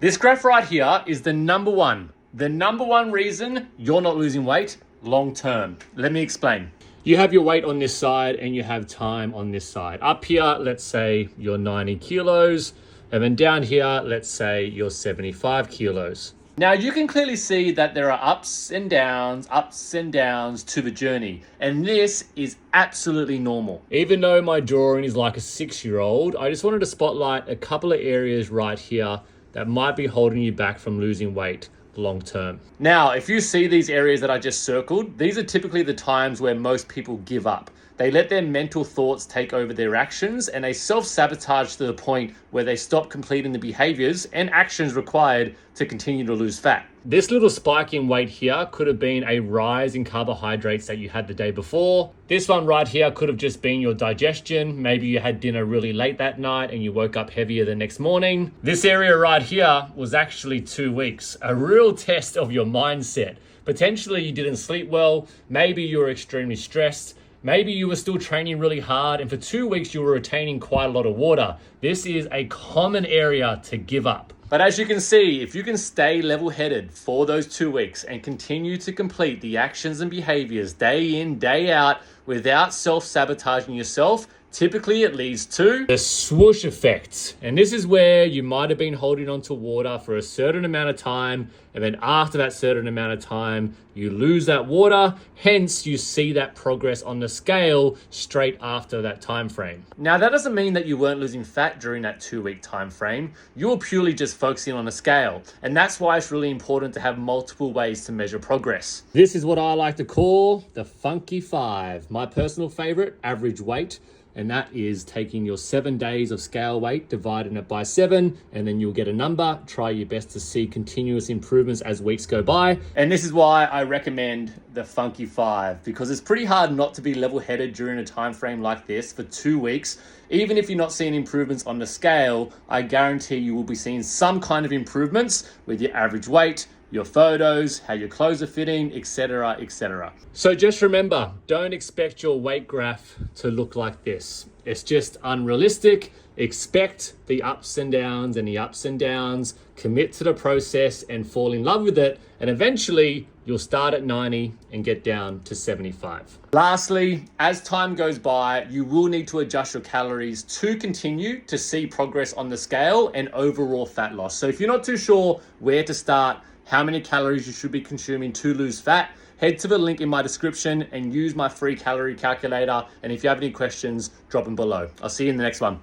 This graph right here is the number one reason you're not losing weight long term. Let me explain. You have your weight on this side and you have time on this side. Up here, let's say you're 90 kilos. And then down here, let's say you're 75 kilos. Now you can clearly see that there are ups and downs to the journey. And this is absolutely normal. Even though my drawing is like a 6-year-old, I just wanted to spotlight a couple of areas right here that might be holding you back from losing weight long term. Now, if you see these areas that I just circled, these are typically the times where most people give up. They let their mental thoughts take over their actions and they self-sabotage to the point where they stop completing the behaviors and actions required to continue to lose fat. This little spike in weight here could have been a rise in carbohydrates that you had the day before. This one right here could have just been your digestion. Maybe you had dinner really late that night and you woke up heavier the next morning. This area right here was actually 2 weeks, a real test of your mindset. Potentially you didn't sleep well. Maybe you were extremely stressed. Maybe you were still training really hard and for 2 weeks you were retaining quite a lot of water. This is a common area to give up. But as you can see, if you can stay level-headed for those 2 weeks and continue to complete the actions and behaviors day in, day out without self-sabotaging yourself, typically it leads to the swoosh effect. And this is where you might have been holding on to water for a certain amount of time. And then after that certain amount of time, you lose that water. Hence, you see that progress on the scale straight after that time frame. Now, that doesn't mean that you weren't losing fat during that 2-week time frame. You were purely just focusing on a scale. And that's why it's really important to have multiple ways to measure progress. This is what I like to call the Funky 5. My personal favorite, average weight. And that is taking your 7 days of scale weight, dividing it by 7, and then you'll get a number. Try your best to see continuous improvements as weeks go by. And this is why I recommend the Funky 5, because it's pretty hard not to be level-headed during a time frame like this for 2 weeks. Even if you're not seeing improvements on the scale, I guarantee you will be seeing some kind of improvements with your average weight, your photos, how your clothes are fitting, etc., etc. So just remember, don't expect your weight graph to look like this. It's just unrealistic. Expect the ups and downs and the ups and downs. Commit to the process and fall in love with it. And eventually you'll start at 90 and get down to 75. Lastly, as time goes by, you will need to adjust your calories to continue to see progress on the scale and overall fat loss. So if you're not too sure where to start, how many calories you should be consuming to lose fat, head to the link in my description and use my free calorie calculator. And if you have any questions, drop them below. I'll see you in the next one.